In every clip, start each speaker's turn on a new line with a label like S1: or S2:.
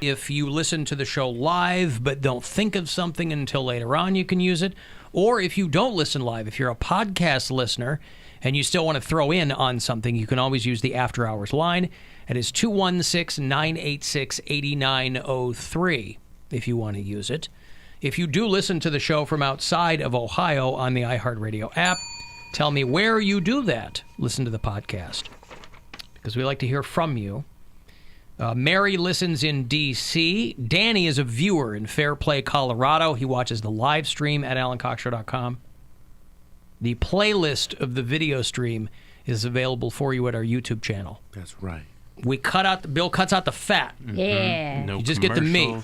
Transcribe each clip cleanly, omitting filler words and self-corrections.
S1: If you listen to the show live but don't think of something until later on, you can use it. Or if you don't listen live, if you're a podcast listener and you still want to throw in on something, you can always use the After Hours line. It is 216-986-8903 if you want to use it. If you do listen to the show from outside of Ohio on the iHeartRadio app, tell me where you do that. Listen to the podcast, because we like to hear from you. Mary listens in D.C. Danny is a viewer in Fairplay, Colorado. He watches the live stream at AlanCoxShow.com. The playlist of the video stream is available for you at our YouTube channel.
S2: That's right.
S1: Bill cuts out the fat.
S3: Yeah.
S2: No
S1: You just get the meat.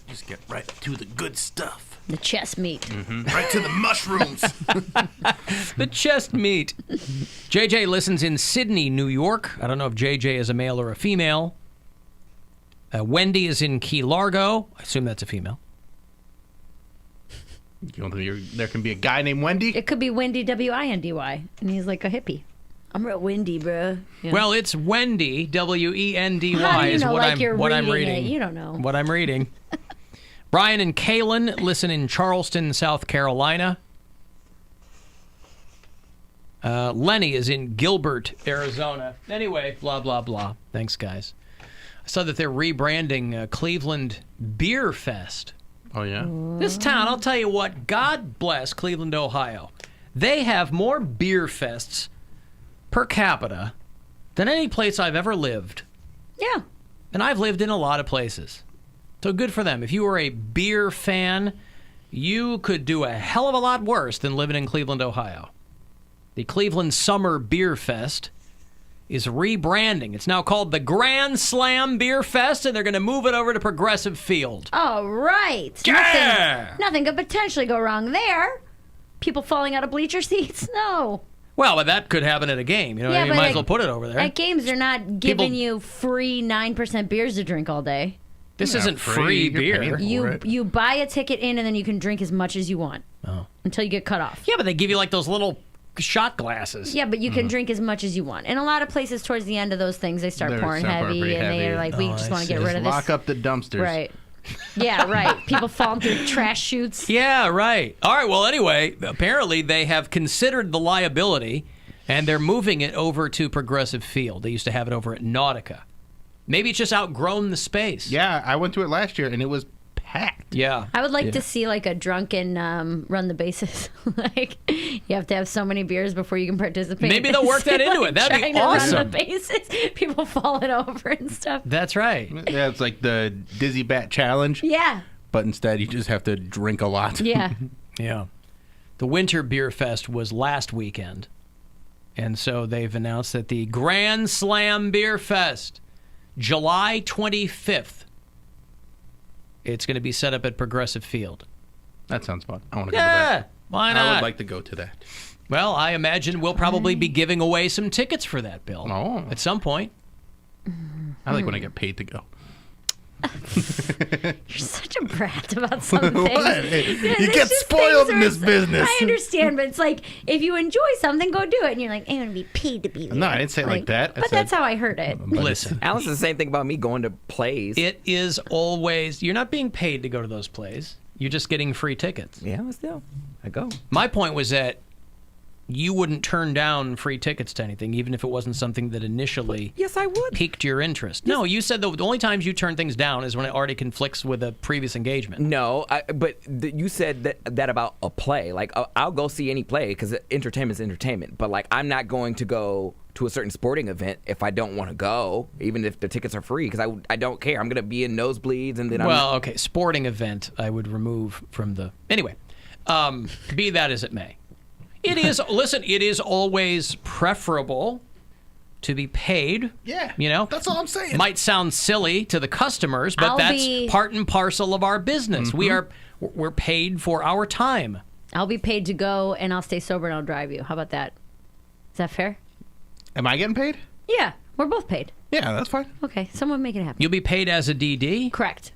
S2: Just get right to the good stuff.
S3: The chest meat.
S2: Right to the mushrooms.
S1: The chest meat. JJ listens in Sydney, New York. I don't know if JJ is a male or a female. Wendy is in Key Largo. I assume that's a female.
S2: You don't think there can be a guy named Wendy?
S3: It could be Wendy, W-I-N-D-Y. And he's like a hippie. I'm real windy, bro. Yeah.
S1: Well, it's Wendy, W-E-N-D-Y,
S3: How do you
S1: is
S3: know,
S1: what
S3: like
S1: I'm
S3: you're
S1: what I'm
S3: reading
S1: reading.
S3: it? You don't know.
S1: What I'm reading. Brian and Kaylin listen in Charleston, South Carolina. Lenny is in Gilbert, Arizona. Anyway, blah, blah, blah. Thanks, guys. I saw that they're rebranding Cleveland Beer Fest.
S2: Oh, yeah?
S1: This town, I'll tell you what, God bless Cleveland, Ohio. They have more beer fests per capita than any place I've ever lived.
S3: Yeah.
S1: And I've lived in a lot of places. So good for them. If you were a beer fan, you could do a hell of a lot worse than living in Cleveland, Ohio. The Cleveland Summer Beer Fest is rebranding. It's now called the Grand Slam Beer Fest, and they're going to move it over to Progressive Field.
S3: All right.
S1: Yeah!
S3: Nothing could potentially go wrong there. People falling out of bleacher seats? No.
S1: Well, but that could happen at a game. You know,
S3: Yeah,
S1: you
S3: but
S1: might as well put it over there.
S3: At games, they're not giving
S1: People-
S3: you free 9% beers to drink all day.
S1: This
S2: Not
S1: isn't free
S2: free. You're
S1: beer.
S2: paying for it.
S3: You buy a ticket in, and then you can drink as much as you want.
S1: Oh.
S3: Until you get cut off.
S1: Yeah, but they give you like those little shot glasses.
S3: Yeah, but you can drink as much as you want. And a lot of places towards the end of those things, they start
S2: They're
S3: pouring
S2: somewhat
S3: heavy,
S2: pretty
S3: and they're
S2: heavy.
S3: like, we
S1: Oh,
S3: just
S1: I
S3: want to get
S1: see.
S3: rid of this.
S2: Lock up the dumpsters.
S3: Right. Yeah, right. People falling through trash chutes.
S1: Yeah, right. All right, well, anyway, apparently they have considered the liability, and they're moving it over to Progressive Field. They used to have it over at Nautica. Maybe it's just outgrown the space.
S2: Yeah, I went to it last year, and it was packed.
S1: Yeah.
S3: I would like to see like a drunken run the bases. Like you have to have so many beers before you can participate.
S1: Maybe they'll work that into
S3: Like,
S1: it. That'd be
S3: trying to run
S1: awesome.
S3: the bases, people falling over and stuff.
S1: That's right.
S2: Yeah, it's like the Dizzy Bat Challenge,
S3: Yeah,
S2: but instead you just have to drink a lot.
S3: yeah.
S1: Yeah. The Winter Beer Fest was last weekend, and so they've announced that the Grand Slam Beer Fest, July 25th, it's going to be set up at Progressive Field.
S2: That sounds fun. I want to go to
S1: Yeah,
S2: that.
S1: why not?
S2: I would like to go to that.
S1: Well, I imagine we'll probably be giving away some tickets for that, Bill,
S2: Oh.
S1: at some point.
S2: I like when I get paid to go.
S3: You're such a brat about some things.
S2: What?
S3: Yeah,
S2: You
S3: there's
S2: get
S3: just
S2: spoiled
S3: things
S2: in
S3: where
S2: this
S3: it's-
S2: business.
S3: I understand, but it's like if you enjoy something, go do it. And you're like, I'm gonna be paid to be there.
S2: No, I didn't say it like that. I
S3: But
S2: said-
S3: that's how I heard it.
S1: Listen,
S4: Alan's the same thing about me going to plays.
S1: it is always, you're not being paid to go to those plays. You're just getting free tickets.
S4: Yeah, but still, I go.
S1: My point was that you wouldn't turn down free tickets to anything, even if it wasn't something that initially
S4: Yes, I would.
S1: piqued your interest. No, you said the only times you turn things down is when it already conflicts with a previous engagement.
S4: No, but you said that about a play. Like, I'll go see any play because entertainment's entertainment. But, like, I'm not going to go to a certain sporting event if I don't want to go, even if the tickets are free, because I don't care. I'm going to be in nosebleeds, and then
S1: Well, okay, sporting event I would remove from the... Anyway, be that as it may. It is, listen, it is always preferable to be paid.
S2: Yeah,
S1: You know?
S2: that's all I'm saying.
S1: Might sound silly to the customers, but that's part and parcel of our business. We're paid for our time.
S3: I'll be paid to go, and I'll stay sober, and I'll drive you. How about that? Is that fair?
S2: Am I getting paid?
S3: Yeah, we're both paid.
S2: Yeah, that's fine.
S3: Okay, someone make it happen.
S1: You'll be paid as a DD?
S3: Correct.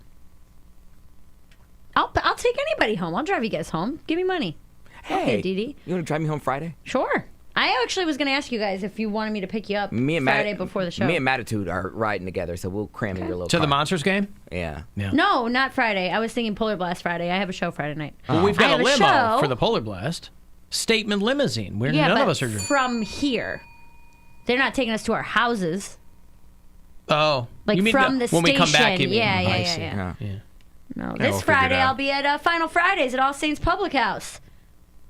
S3: I'll take anybody home. I'll drive you guys home. Give me money.
S4: hey,
S3: Okay, Dee Dee.
S4: you want to drive me home Friday?
S3: Sure. I actually was going to ask you guys if you wanted me to pick you up Friday before the show.
S4: Me and Mattitude are riding together, so we'll cram in your little
S1: To
S4: car.
S1: the Monsters game?
S4: Yeah.
S3: No, not Friday. I was thinking Polar Blast Friday. I have a show Friday night.
S1: Well, we've
S3: I
S1: got
S3: have
S1: a
S3: a
S1: limo
S3: show.
S1: for the Polar Blast. Statement limousine. Where
S3: Yeah,
S1: none
S3: but
S1: of us are.
S3: from here. They're not taking us to our houses.
S1: Oh,
S3: Like
S1: you mean
S3: from the
S1: when we come back? You
S3: station.
S1: mean?
S3: Yeah,
S1: I
S3: yeah,
S1: see.
S3: yeah.
S1: Yeah.
S3: No,
S2: we'll
S3: this
S2: figure it
S3: Friday
S2: out.
S3: I'll be at Final Fridays at All Saints Public House.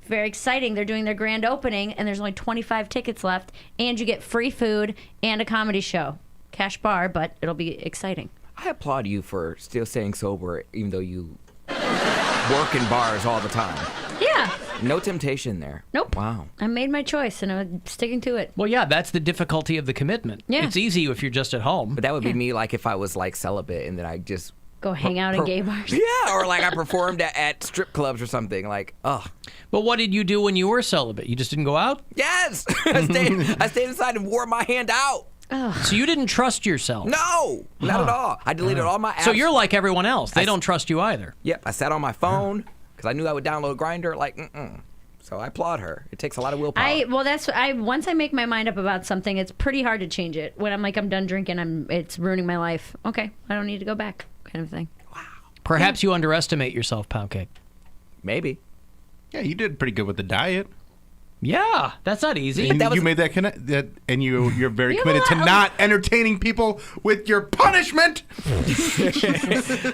S3: Very exciting. They're doing their grand opening, and there's only 25 tickets left, and you get free food and a comedy show. Cash bar, but it'll be exciting.
S4: I applaud you for still staying sober, even though you work in bars all the time.
S3: Yeah.
S4: No temptation there.
S3: Nope.
S4: Wow.
S3: I made my choice, and I'm sticking to it.
S1: Well, yeah, that's the difficulty of the commitment.
S3: Yeah.
S1: It's easy if you're just at home.
S4: But that would be me, like, if I was, like, celibate and then I just...
S3: Go hang out in gay bars.
S4: Yeah, or, like, I performed at strip clubs or something. Like, ugh.
S1: But what did you do when you were celibate? You just didn't go out?
S4: Yes! I stayed inside and wore my hand out.
S1: So you didn't trust yourself?
S4: No! Not at all. I deleted all my apps.
S1: So you're like everyone else. They don't trust you either.
S4: Yep, I sat on my phone because I knew I would download Grindr. Like, So I applaud her. It takes a lot of willpower.
S3: Once I make my mind up about something, it's pretty hard to change it. When I'm like, I'm done drinking, it's ruining my life. Okay, I don't need to go back, kind of thing.
S1: Perhaps you underestimate yourself, Poundcake.
S4: Maybe.
S2: Yeah, you did pretty good with the diet.
S1: Yeah, that's not easy.
S2: And
S4: that was-
S2: you made that connect. And you're very
S3: You
S2: committed to
S3: know what?
S2: not entertaining people with your punishment.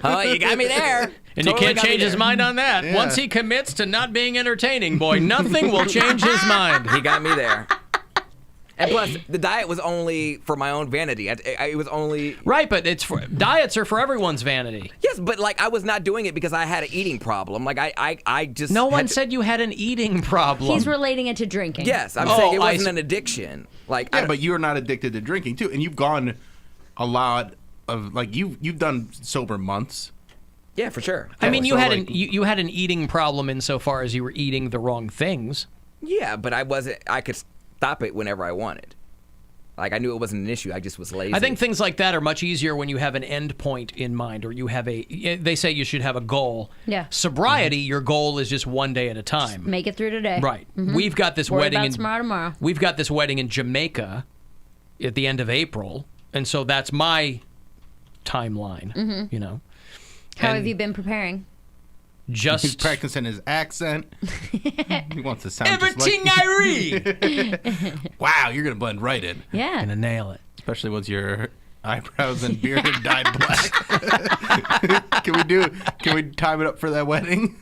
S4: Oh, you got me there.
S1: And
S4: Totally
S1: you can't
S4: got me
S1: change his
S4: there.
S1: mind on that.
S2: Yeah.
S1: Once he commits to not being entertaining, boy, nothing will change his mind.
S4: He got me there. And plus, the diet was only for my own vanity. It was only...
S1: Right, but diets are for everyone's vanity.
S4: Yes, but, like, I was not doing it because I had an eating problem. Like, I just...
S1: No one
S4: had to-
S1: said you had an eating problem.
S3: He's relating it to drinking.
S4: Yes, I'm
S1: Oh,
S4: saying it
S1: I
S4: wasn't
S1: see.
S4: an addiction. Like,
S2: Yeah, but you're not addicted to drinking too, and you've gone a lot of like you've done sober months.
S4: yeah, for sure.
S1: I mean, you
S2: so,
S1: had
S2: like-
S1: you had an eating problem insofar as you were eating the wrong things.
S4: Yeah, but I could stop it whenever I wanted. Like, I knew it wasn't an issue. I just was lazy.
S1: I think things like that are much easier when you have an end point in mind, or you have they say you should have a goal.
S3: Yeah.
S1: Sobriety, your goal is just one day at a time.
S3: Make it through today.
S1: Right. We've got this
S3: Worry
S1: wedding
S3: about
S1: in
S3: tomorrow.
S1: We've got this wedding in Jamaica at the end of April, and so that's my timeline. You know.
S3: How
S1: And
S3: have you been preparing?
S2: He's
S1: Just
S2: practicing his accent. He wants to sound
S1: everything
S2: just like,
S1: I read.
S2: wow, you're gonna blend right in,
S3: Yeah.
S1: Gonna nail it.
S2: especially once your eyebrows and beard are dyed black. Can we time it up for that wedding?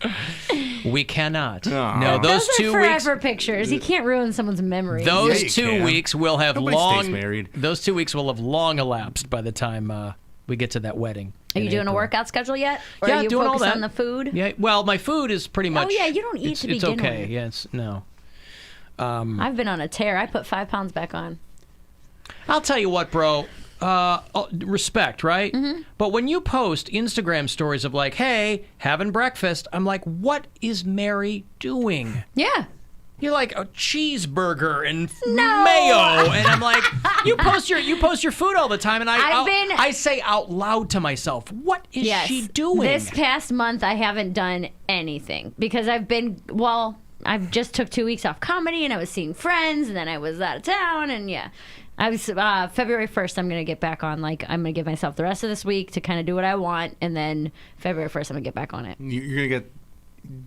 S1: We cannot.
S2: Aw.
S1: No, those
S3: Those are
S1: 2 weeks.
S3: forever pictures. You can't ruin someone's memory.
S1: Those
S2: Yeah, you
S1: 2
S2: can.
S1: weeks will have
S2: Nobody
S1: long.
S2: stays married.
S1: Those 2 weeks will have long elapsed by the time we get to that wedding.
S3: Are you
S1: in
S3: doing a
S1: April.
S3: workout schedule yet? Or
S1: Yeah,
S3: are you
S1: doing all
S3: focused
S1: that.
S3: on the food?
S1: Yeah. Well, my food is pretty much.
S3: yeah, you don't eat
S1: it's,
S3: to
S1: It's
S3: begin
S1: okay.
S3: with.
S1: Yeah. It's no.
S3: I've been on a tear. I put 5 pounds back on.
S1: I'll tell you what, bro. Respect, right? But when you post Instagram stories of like, "Hey, having breakfast," I'm like, "What is Mary doing?"
S3: Yeah.
S1: You're like a cheeseburger and
S3: No.
S1: mayo, and I'm like, you post your food all the time, and I say out loud to myself, "What is
S3: Yes.
S1: she doing?"
S3: This past month, I haven't done anything because I've just took 2 weeks off comedy and I was seeing friends and then I was out of town and yeah. I was February 1st. I'm gonna get back on. Like I'm gonna give myself the rest of this week to kind of do what I want, and then February 1st, I'm gonna get back on it.
S2: You're gonna get.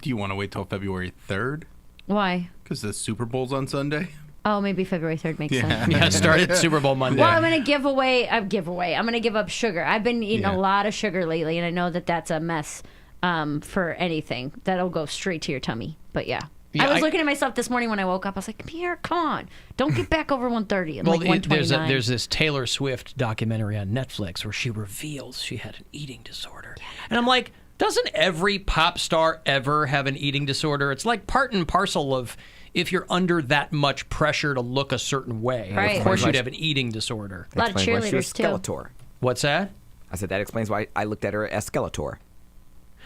S2: Do you want to wait till February 3rd?
S3: Why?
S2: Because the Super Bowl's on Sunday.
S3: Oh, maybe February 3rd makes sense.
S1: Yeah, started Super Bowl Monday.
S3: Well, I'm gonna give away. I'm gonna give up sugar. I've been eating
S2: Yeah.
S3: a lot of sugar lately, and I know that that's a mess for anything. That'll go straight to your tummy. But yeah.
S1: Yeah,
S3: I was looking at myself this morning when I woke up. I was like, Pierre, come on. Don't get back over 130. I'm like 129.
S1: there's this Taylor Swift documentary on Netflix where she reveals she had an eating disorder. And I'm like, doesn't every pop star ever have an eating disorder? It's like part and parcel of if you're under that much pressure to look a certain way.
S3: Right.
S1: Of course you'd have an eating disorder.
S3: A lot of
S4: Explains why she was
S3: cheerleaders, too.
S4: Skeletor.
S1: What's that?
S4: I said that explains why I looked at her as Skeletor.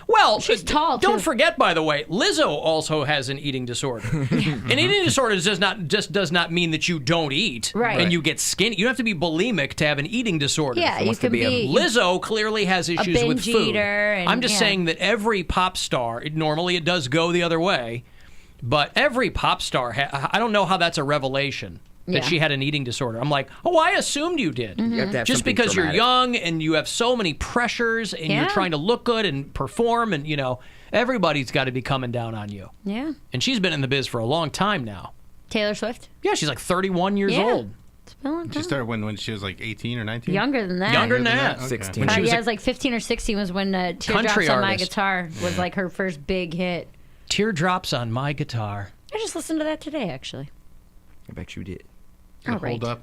S1: Well,
S3: She's tall,
S1: Don't
S3: too.
S1: forget, by the way, Lizzo also has an eating disorder. An eating disorder does not mean that you don't eat
S3: Right.
S1: and you get skinny. You don't have to be bulimic to have an eating disorder.
S3: Yeah, you
S4: wants to
S3: can
S4: be a
S3: be.
S1: Lizzo clearly has issues with
S3: binge
S1: food.
S3: eater and-
S1: I'm just
S3: yeah.
S1: saying that every pop star, normally it does go the other way. But every pop star, I don't know how that's a revelation that
S3: Yeah.
S1: she had an eating disorder. I'm like, oh, I assumed you did.
S3: Mm-hmm.
S4: You have to have
S1: Just
S4: something
S1: because
S4: dramatic.
S1: you're young and you have so many pressures and
S3: Yeah.
S1: you're trying to look good and perform and, everybody's got to be coming down on you.
S3: Yeah.
S1: And she's been in the biz for a long time now.
S3: Taylor Swift.
S1: Yeah, she's like 31 years
S3: Yeah.
S1: old.
S3: It's been a long
S2: She
S3: time.
S2: started when she was like 18 or 19?
S3: Younger than that.
S1: Younger than that.
S2: Okay.
S4: 16.
S1: When she was
S3: It
S1: a
S3: was like 15 or 16 was when Teardrops
S1: country
S3: on My
S1: artist.
S3: Guitar was like her first big hit.
S1: Teardrops on My Guitar.
S3: I just listened to that today, actually.
S4: I bet you did.
S2: Does it
S3: All right.
S2: hold up?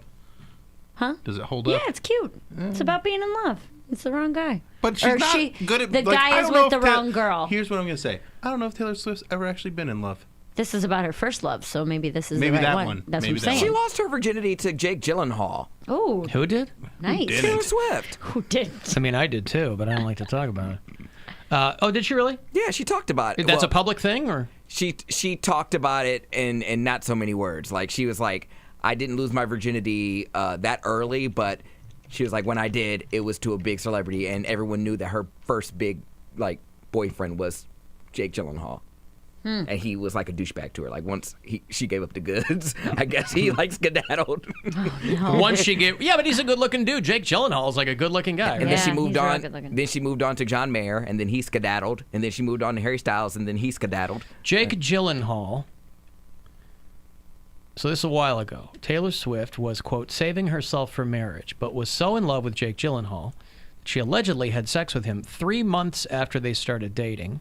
S3: Huh?
S2: Does it hold
S3: Yeah,
S2: up?
S3: it's cute. It's about being in love. It's the wrong guy.
S2: But she's
S3: Or
S2: not
S3: she-
S2: good at
S3: the
S2: like,
S3: guy
S2: I
S3: is
S2: don't know
S3: with
S2: if
S3: the wrong girl.
S2: Here's what I'm going to say. I don't know if Taylor Swift's ever actually been in love.
S3: This is about her first love, so maybe this is
S2: Maybe
S3: the right
S2: that
S3: one.
S2: one.
S3: That's
S2: Maybe
S3: what
S2: that
S3: I'm
S4: She
S3: saying.
S4: lost her virginity to Jake Gyllenhaal.
S3: Oh,
S1: Who did?
S3: nice.
S2: didn't?
S4: Taylor Swift.
S3: Who did?
S1: I mean, I did too, but I don't like to talk about it. Oh, did she really?
S4: Yeah, she talked about it.
S1: That's
S4: Well,
S1: a public thing, or?
S4: she talked about it in not so many words. Like, she was like, I didn't lose my virginity that early, but she was like, when I did, it was to a big celebrity, and everyone knew that her first big boyfriend was Jake Gyllenhaal. And he was like a douchebag to her. Like, once she gave up the goods, I guess he skedaddled.
S1: Once she gave, yeah, but he's a good-looking dude. Jake Gyllenhaal is like a good-looking guy.
S4: And
S1: right?
S4: then she
S3: Yeah,
S4: moved
S3: he's real
S4: on.
S3: good-looking.
S4: Then she moved on to John Mayer, and then he skedaddled. And then she moved on to Harry Styles, and then he skedaddled.
S1: Jake Gyllenhaal. So this is a while ago. Taylor Swift was, quote, saving herself for marriage, but was so in love with Jake Gyllenhaal that she allegedly had sex with him 3 months after they started dating.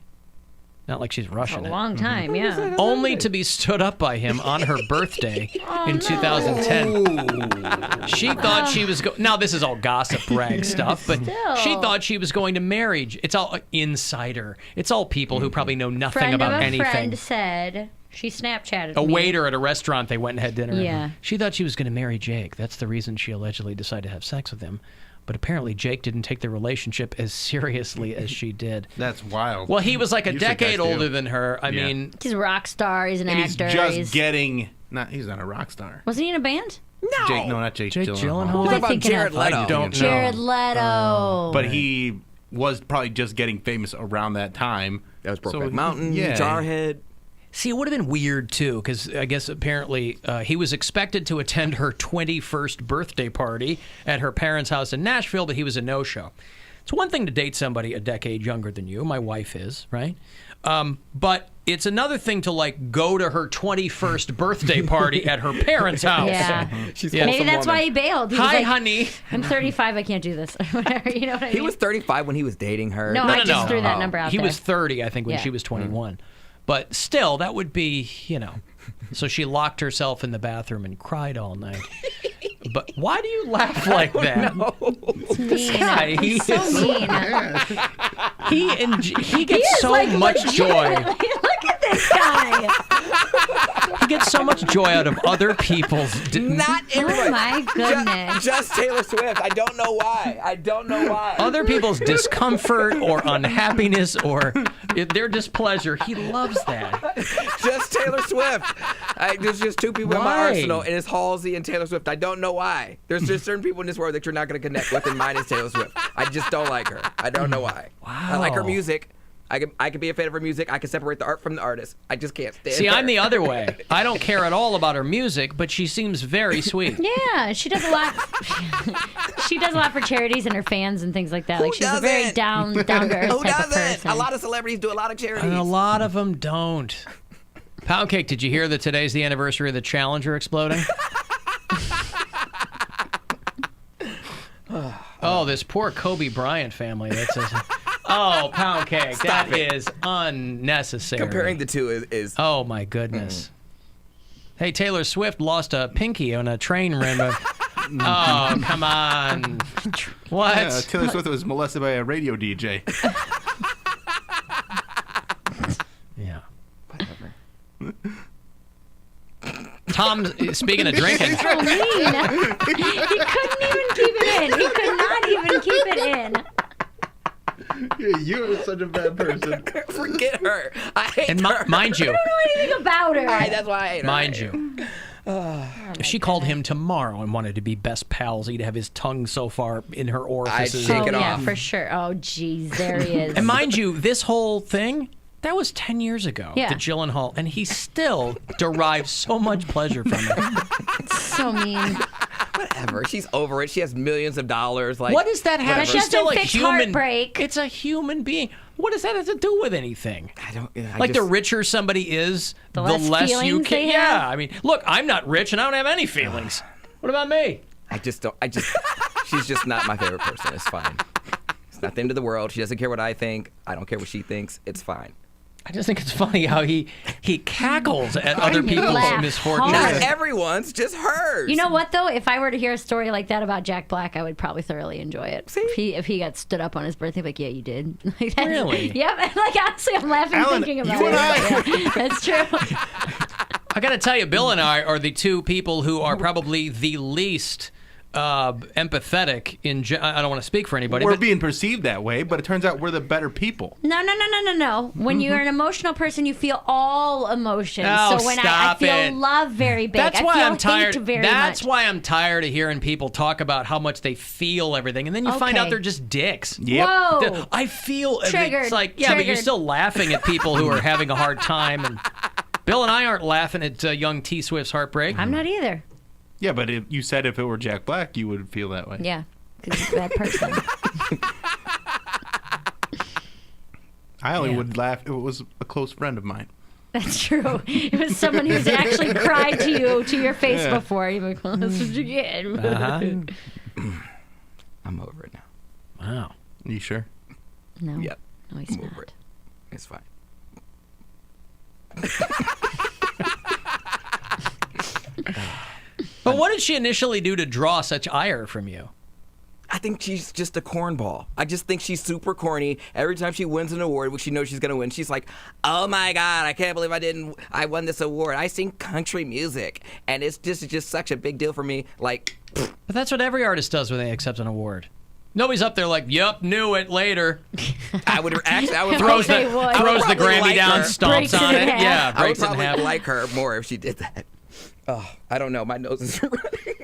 S1: Not like she's
S3: A
S1: rushing it.
S3: long time, yeah.
S1: Only to be stood up by him on her birthday in 2010. She thought she was now this is all gossip rag stuff, but
S3: Still.
S1: she thought she was going to marry. It's all insider. It's all people who probably know nothing
S3: Friend
S1: about
S3: of a
S1: anything.
S3: friend said she Snapchatted
S1: A
S3: me.
S1: waiter at a restaurant they went and had dinner.
S3: Yeah.
S1: She thought she was going to marry Jake. That's the reason she allegedly decided to have sex with him. But apparently Jake didn't take the relationship as seriously as she did.
S2: That's wild.
S1: Well, he was like a
S2: Usually
S1: decade
S2: guys do.
S1: older than her. I
S2: Yeah.
S1: mean,
S3: He's a rock star. He's an
S2: and he's
S3: actor.
S2: just getting. He's not a rock star.
S3: Wasn't he in a band?
S4: No.
S2: Jake, no, not Jake.
S1: Jake
S2: Gyllenhaal.
S1: Gyllenhaal?
S3: Who am
S4: What
S3: I
S4: about
S3: thinking
S4: Jared
S3: of?
S4: Leto?
S1: I don't know.
S3: Jared Leto.
S2: But he was probably just getting famous around that time.
S4: That was
S2: So,
S4: Brokeback Mountain,
S2: yeah.
S4: Jarhead.
S1: See, it would have been weird, too, because I guess apparently he was expected to attend her 21st birthday party at her parents' house in Nashville, but he was a no-show. It's one thing to date somebody a decade younger than you. My wife is, right? But it's another thing to, go to her 21st birthday party at her parents' house.
S3: Yeah.
S4: She's
S1: Yeah.
S3: Maybe
S4: wholesome
S3: that's
S4: woman.
S3: why he bailed. He was
S1: Hi,
S3: like,
S1: honey.
S3: I'm 35. I can't do this. Whatever. You know what I mean?
S4: He was 35 when he was dating her.
S3: No, I just threw that number out
S1: He
S3: there.
S1: was 30, I think, when
S3: Yeah.
S1: she was 21. But still, that would be, So she locked herself in the bathroom and cried all night. But why do you laugh like that?
S3: mean.
S1: guy,
S3: He's so mean.
S1: He gets so much joy.
S3: Look at this guy.
S1: He gets so much joy out of other people's.
S4: Not everybody.
S3: Oh my goodness.
S4: Just Taylor Swift. I don't know why.
S1: Other people's discomfort or unhappiness or their displeasure. He loves that.
S4: Just Taylor Swift. There's just two people in my
S1: Why?
S4: arsenal, and it's Halsey and Taylor Swift. I don't know why. There's just certain people in this world that you're not going to connect with, and mine is Taylor Swift. I just don't like her. I don't know why. I like her
S1: Wow.
S4: music. I can be a fan of her music. I can separate the art from the artist. I just can't stand
S1: See,
S4: her.
S1: I'm the other way. I don't care at all about her music, but she seems very sweet.
S3: Yeah, she does a lot. She does a lot for charities and her fans and things like that.
S4: Who
S3: Like she's a very
S4: doesn't?
S3: down to earth
S4: Who
S3: type of
S4: doesn't?
S3: person.
S4: A lot of celebrities do a lot of charities.
S1: And a lot of them don't. Poundcake, did you hear that today's the anniversary of the Challenger exploding? Oh, this poor Kobe Bryant family. Oh, Poundcake,
S4: Stop
S1: that
S4: it.
S1: is unnecessary.
S4: Comparing the two is
S1: Oh, my goodness. Hey, Taylor Swift lost a pinky on a train rim. Oh, come on. What?
S2: Yeah, Taylor Swift was molested by a radio DJ.
S1: Yeah.
S4: whatever.
S1: Tom, speaking of drinking,
S3: So mean. He couldn't even keep it in. He could not even keep it in.
S2: You're such a bad person.
S4: Forget her. I hate
S1: and
S4: her.
S1: mind you,
S3: I don't know anything about her.
S4: That's why I hate her.
S1: mind you, if she called him tomorrow and wanted to be best pals, he'd have his tongue so far in her orifices.
S4: shake
S3: Oh
S4: it
S3: yeah,
S4: off.
S3: for sure. Oh geez, there he is.
S1: And mind you, this whole thing, That was 10 years ago.
S3: Yeah.
S1: The Gyllenhaal, and he still derives so much pleasure from it.
S3: So mean.
S4: Whatever. She's over it. She has millions of dollars. Like,
S1: What does that have?
S3: That
S1: She's still a
S3: doesn't fix
S1: human.
S3: heartbreak.
S1: It's a human being. What does that have to do with anything?
S4: I don't. I
S1: Like
S4: just,
S1: the richer somebody is, the
S3: less
S1: less you
S3: feelings
S1: can.
S3: they
S1: Yeah,
S3: have?
S1: I mean, look, I'm not rich and I don't have any feelings. What about me?
S4: I just don't. She's just not my favorite person. It's fine. It's not the end of the world. She doesn't care what I think. I don't care what she thinks. It's fine.
S1: I just think it's funny how he cackles at other people's
S3: laugh
S1: misfortunes.
S4: Not
S3: hard.
S4: everyone's, just hers.
S3: You know what though? If I were to hear a story like that about Jack Black, I would probably thoroughly enjoy it.
S4: See?
S3: If he got stood up on his birthday, like, yeah, you did. Like, that's-
S1: Really?
S3: Yep. Like honestly, I'm laughing
S2: Alan,
S3: thinking about
S2: you
S3: it.
S2: and
S3: Yeah, that's true.
S1: I got to tell you, Bill and I are the two people who are probably the least empathetic in. I don't want to speak for anybody,
S2: We're
S1: but
S2: being perceived that way, but it turns out we're the better people.
S3: No. When you're an emotional person, you feel all emotions.
S1: Oh,
S3: so when I
S1: stop
S3: feel
S1: it.
S3: love very big,
S1: that's
S3: I
S1: why
S3: feel
S1: I'm tired.
S3: hate very
S1: That's
S3: much.
S1: why I'm tired of hearing people talk about how much they feel everything, and then you find out
S3: Okay.
S1: they're just dicks.
S2: Yep.
S3: Whoa.
S1: I feel
S3: Triggered.
S1: It's like, yeah, but you're
S3: Triggered.
S1: still laughing at people who are having a hard time. And Bill and I aren't laughing at young T Swift's heartbreak.
S3: I'm not either.
S2: Yeah, but if you said if it were Jack Black, you would feel that way.
S3: Yeah, because he's a bad person.
S2: I only would laugh if it was a close friend of mine.
S3: That's true. It was someone who's actually cried to you to your face
S2: Yeah.
S3: before. You're like, well, that's what you get.
S4: I'm over it now.
S1: Wow.
S2: You sure?
S3: No.
S4: Yep.
S3: No, he's
S4: I'm
S3: not.
S4: over it. It's fine.
S1: But what did she initially do to draw such ire from you?
S4: I think she's just a cornball. I just think she's super corny. Every time she wins an award, which she knows she's gonna win, she's like, "Oh my God, I can't believe I won this award. I sing country music, and it's just such a big deal for me." Like,
S1: But that's what every artist does when they accept an award. Nobody's up there like, "Yup, knew it." Later,
S4: I would
S1: throws
S3: They
S1: the
S3: would.
S1: throws the
S4: probably
S1: Grammy
S4: like
S1: down,
S4: her.
S1: stomps
S3: Breaks it
S1: on
S3: in
S1: it.
S3: half.
S1: Yeah,
S4: I would
S1: breaks it in
S4: probably
S1: half.
S4: like her more if she did that. Oh, I don't know. My nose is running.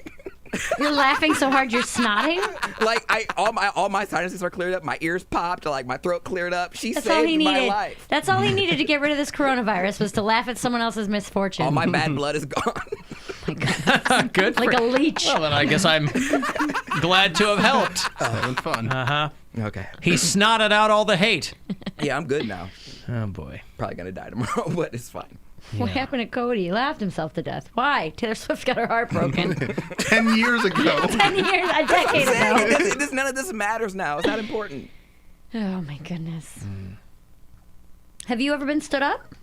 S3: You're laughing so hard you're snotting?
S4: Like all my sinuses are cleared up. My ears popped. Like my throat cleared up. She
S3: That's all he
S4: saved my
S3: needed.
S4: life.
S3: That's all he needed to get rid of this coronavirus was to laugh at someone else's misfortune.
S4: All my bad blood is gone.
S1: Good for
S3: like a leech.
S1: Well, then I guess I'm glad to have helped.
S2: Having fun.
S1: Uh-huh.
S4: Okay.
S1: He snotted out all the hate.
S4: Yeah, I'm good now.
S1: Oh, boy.
S4: Probably gonna die tomorrow, but it's fine.
S3: What happened to Cody? He laughed himself to death. Why? Taylor Swift got her heart broken
S2: 10 years ago.
S3: 10 years, a decade ago.
S4: None of this matters now. It's not important.
S3: Oh my goodness. Have you ever been stood up?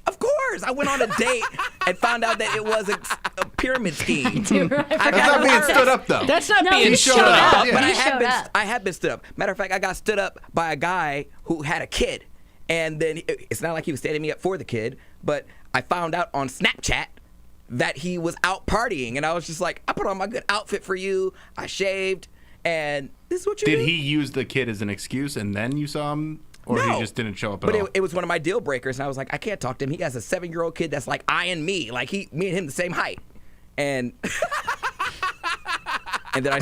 S4: Of course, I went on a date and found out that it was a pyramid scheme.
S3: I
S2: That's
S3: forgot
S2: not being
S3: about
S2: stood
S3: it.
S2: up, though.
S1: That's not
S3: No,
S1: being
S3: he
S1: showed
S3: showed
S1: up.
S3: up.
S2: Yeah.
S4: But
S3: He showed up.
S4: I have been stood up. Matter of fact, I got stood up by a guy who had a kid, and then it's not like he was standing me up for the kid, but I found out on Snapchat that he was out partying, and I was just like, I put on my good outfit for you. I shaved, and this is what you
S2: Did
S4: do.
S2: he use the kid as an excuse and then you saw him? Or
S4: No.
S2: he just didn't show up at
S4: But
S2: all?
S4: it was one of my deal breakers, and I was like, I can't talk to him. He has a 7-year-old kid that's like eyeing me, like me and him the same height, and and then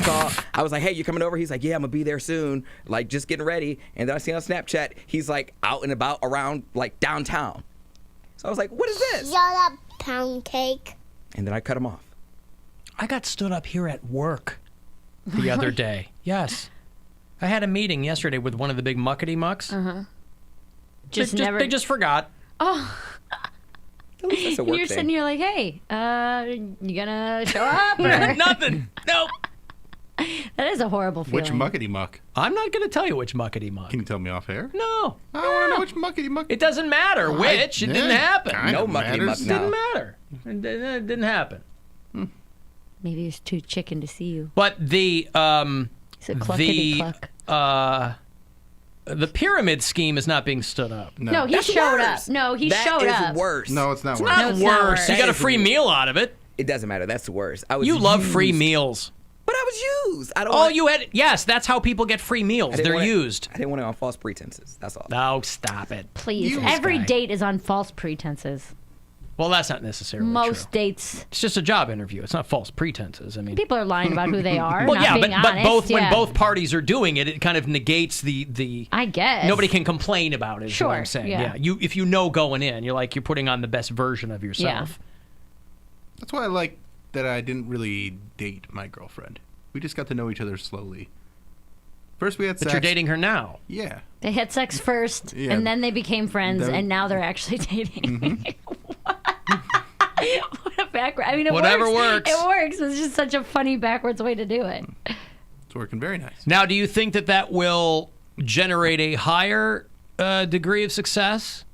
S4: I was like, hey, you coming over? He's like, yeah, I'm gonna be there soon, like just getting ready. And then I see on Snapchat, he's like out and about around like downtown. So I was like, what is this?
S5: Shut up, Poundcake.
S4: And then I cut him off.
S1: I got stood up here at work the other day. Yes. I had a meeting yesterday with one of the big muckety mucks. They just forgot.
S3: Oh,
S4: At least that's a work
S3: you're
S4: thing.
S3: sitting here like, hey, you gonna show up? Or-
S1: Nothing. Nope.
S3: That is a horrible feeling.
S2: Which muckety muck?
S1: I'm not going to tell you which muckety muck.
S2: Can you tell me off air?
S1: No.
S2: I want to know which muckety muck.
S1: It doesn't matter which. It didn't happen.
S4: No muckety muck
S1: It
S4: now.
S1: didn't matter. It didn't happen.
S3: Maybe he's too chicken to see you.
S1: But the
S3: He's a cluckety cluck.
S1: the pyramid scheme is not being stood up.
S3: No, he
S4: That's
S3: showed
S4: worse.
S3: up. No, he
S4: That
S3: showed
S4: is
S3: up.
S4: worse.
S2: No, it's not
S1: It's
S2: worse.
S1: not
S3: it's not
S1: worse.
S3: worse.
S1: You got a
S4: That is
S1: free
S4: weird.
S1: meal out of it.
S4: It doesn't matter. That's worse. I was
S1: You love
S4: used.
S1: free meals.
S4: But I was used. I don't.
S1: All
S4: want,
S1: you had, yes, that's how people get free meals.
S4: I didn't
S1: They're
S4: want it-
S1: used.
S4: I didn't want it on false pretenses. That's all.
S1: No, stop it.
S3: Please.
S1: You
S3: Every
S1: guy.
S3: date is on false pretenses.
S1: Well, that's not necessarily
S3: Most
S1: true.
S3: dates,
S1: It's just a job interview. It's not false pretenses. I mean,
S3: people are lying about who they are.
S1: well,
S3: not
S1: yeah,
S3: being
S1: but
S3: honest.
S1: both when
S3: Yeah.
S1: both parties are doing it, it kind of negates the.
S3: I guess
S1: Nobody can complain about it. Is what I'm
S3: Sure,
S1: saying.
S3: yeah.
S1: If you know going in, you're putting on the best version of yourself.
S2: That's why I like that I didn't really date my girlfriend. We just got to know each other slowly. First we had
S1: But
S2: sex.
S1: you're dating her now.
S2: Yeah.
S3: They had sex first,
S2: Yeah.
S3: and then they became friends,
S2: Then-
S3: and now they're actually dating. What a backwards. I mean,
S1: Whatever works.
S3: It works. It's just such a funny backwards way to do it.
S2: It's working very nice.
S1: Now, do you think that will generate a higher degree of success?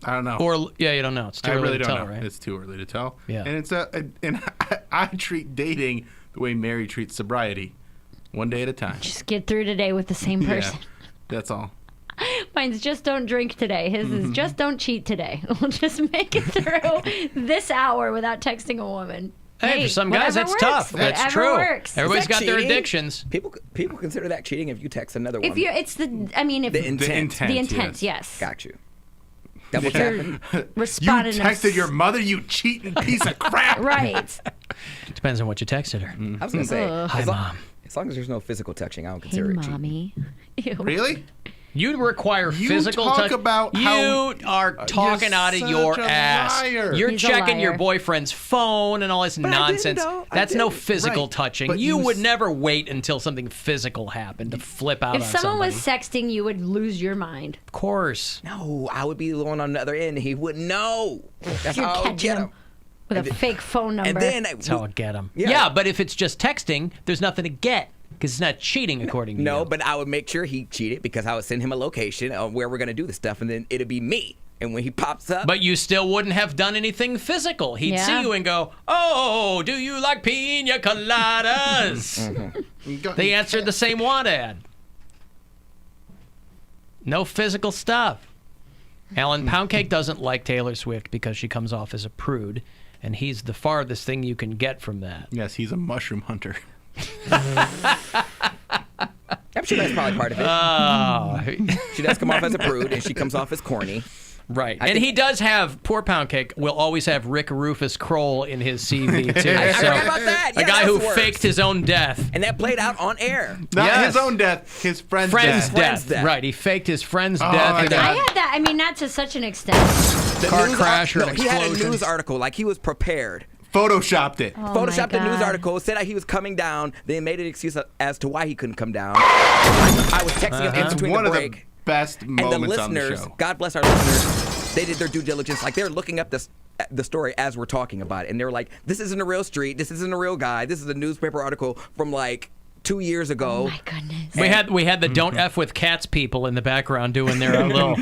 S2: I don't know.
S1: Or you don't know. It's too
S2: I
S1: early
S2: really
S1: to
S2: don't
S1: tell,
S2: know.
S1: right?
S2: It's too early to tell.
S1: Yeah.
S2: And and I treat dating the way Mary treats sobriety, one day at a time.
S3: Just get through today with the same person.
S2: Yeah, that's all.
S3: Mine's just don't drink today. His is just don't cheat today. We'll just make it through this hour without texting a woman.
S1: Hey, for some guys,
S3: whatever
S1: that's
S3: works.
S1: tough. That's
S3: Whatever
S1: true.
S3: Works.
S1: Everybody's
S4: Is that
S1: got their
S4: cheating?
S1: addictions.
S4: People consider that cheating if you text another
S3: If
S4: woman.
S3: you, it's the. I mean, if
S4: The intent.
S3: the intent, yes.
S4: Got you. That was
S3: You're
S4: happened.
S2: You
S3: responding.
S2: texted your mother, you cheating piece of crap.
S3: Right.
S1: Depends on what you texted her.
S4: I was gonna say,
S1: Hi,
S4: as, lo-
S1: Mom.
S4: as long as there's no physical touching, I don't
S3: Hey,
S4: consider it cheating.
S3: mommy. Ew.
S2: Really?
S1: You require
S2: You
S1: physical
S2: talk
S1: touch.
S2: about
S1: you
S2: how-
S1: are talking
S2: you're
S1: out of
S2: such
S1: your
S2: a
S1: ass.
S2: liar.
S1: You're
S3: He's a
S1: checking your
S3: liar.
S1: boyfriend's phone and all this
S4: I didn't
S1: nonsense.
S4: know. I
S1: That's no
S4: didn't.
S1: physical
S2: Right.
S1: touching.
S2: But
S1: You
S2: you
S1: would
S2: s-
S1: never wait until something physical happened to flip out
S3: If
S1: on
S3: someone
S1: somebody.
S3: was sexting, you would lose your mind.
S1: Of course.
S4: No, I would be the one on the other end. He wouldn't know. That's
S3: You're
S4: how I would
S3: catching
S4: get
S3: him
S4: him.
S3: with
S4: And
S3: a
S4: then-
S3: fake phone number.
S4: And then
S1: That's how I get them.
S4: Yeah.
S1: Yeah, but if it's just texting, there's nothing to get because it's not cheating according to you.
S4: No, but I would make sure he cheated because I would send him a location of where we're gonna do this stuff, and then it'd be me. And when he pops up,
S1: But you still wouldn't have done anything physical. He'd
S3: Yeah.
S1: see you and go, "Oh, do you like pina coladas?" They answered the same want ad. No physical stuff. Alan, Poundcake doesn't like Taylor Swift because she comes off as a prude, and he's the farthest thing you can get from that.
S2: Yes, he's a mushroom hunter.
S4: I'm sure that's probably part of it.
S1: Oh,
S4: She does come off as a prude, and she comes off as corny.
S1: right.
S4: I
S1: And
S4: think-
S1: he does have, poor Poundcake will always have Rick Rufus Kroll in his CV, too.
S4: I
S1: So,
S4: forgot about that.
S1: a
S4: Yeah,
S1: guy who
S4: that's worse.
S1: faked his own death.
S4: And that played out on air.
S2: Not
S1: Yes.
S2: his own death, his friend's
S1: Friend's
S2: death.
S1: death.
S4: death.
S1: Right. He faked his friend's
S2: Oh,
S1: death.
S2: my
S1: in a-
S2: God.
S3: I had that. I mean, not to such an extent.
S4: The
S1: Car
S4: news
S1: crash or
S4: no,
S1: an
S4: he had a
S1: explosion.
S4: news article, like he was prepared.
S2: Photoshopped it.
S3: Oh my
S4: Photoshopped a news
S3: God.
S4: article, said that he was coming down, then made an excuse as to why he couldn't come down. I was texting him in
S2: It's
S4: between
S2: one
S4: the
S2: of
S4: break.
S2: the best
S4: And the
S2: moments on the
S4: listeners,
S2: show.
S4: God bless our listeners, they did their due diligence. Like, they're looking up the story as we're talking about it. And they were like, this isn't a real street. This isn't a real guy. This is a newspaper article from like 2 years ago.
S3: Oh my goodness.
S1: We had the "Don't F with Cats" people in the background doing their little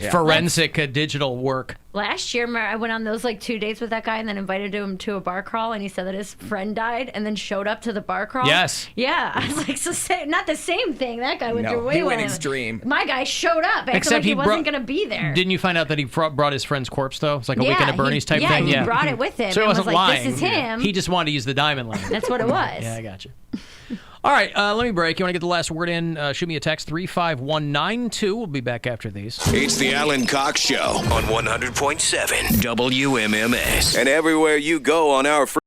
S1: forensic digital work.
S3: Last year, I went on those like 2 dates with that guy, and then invited him to a bar crawl, and he said that his friend died, and then showed up to the bar crawl.
S1: Yes.
S3: Yeah, I was like, not the same thing. That guy went
S4: No,
S3: through way
S4: he went
S3: more.
S4: extreme.
S3: My guy showed up, acting
S1: Except
S3: like he
S1: he
S3: wasn't
S1: brought-
S3: going to be there.
S1: Didn't you find out that he brought his friend's corpse though? It's like a
S3: yeah,
S1: Weekend at Bernie's type thing.
S3: He brought it with him.
S1: So he
S3: and
S1: wasn't
S3: was like,
S1: lying.
S3: This is him.
S1: He just wanted to use the diamond line.
S3: That's what it was.
S1: Yeah, I got you. All right, let me break. You want to get the last word in? Shoot me a text, 35192. We'll be back after these.
S6: It's the Alan Cox Show on 100.7 WMMS. And everywhere you go on our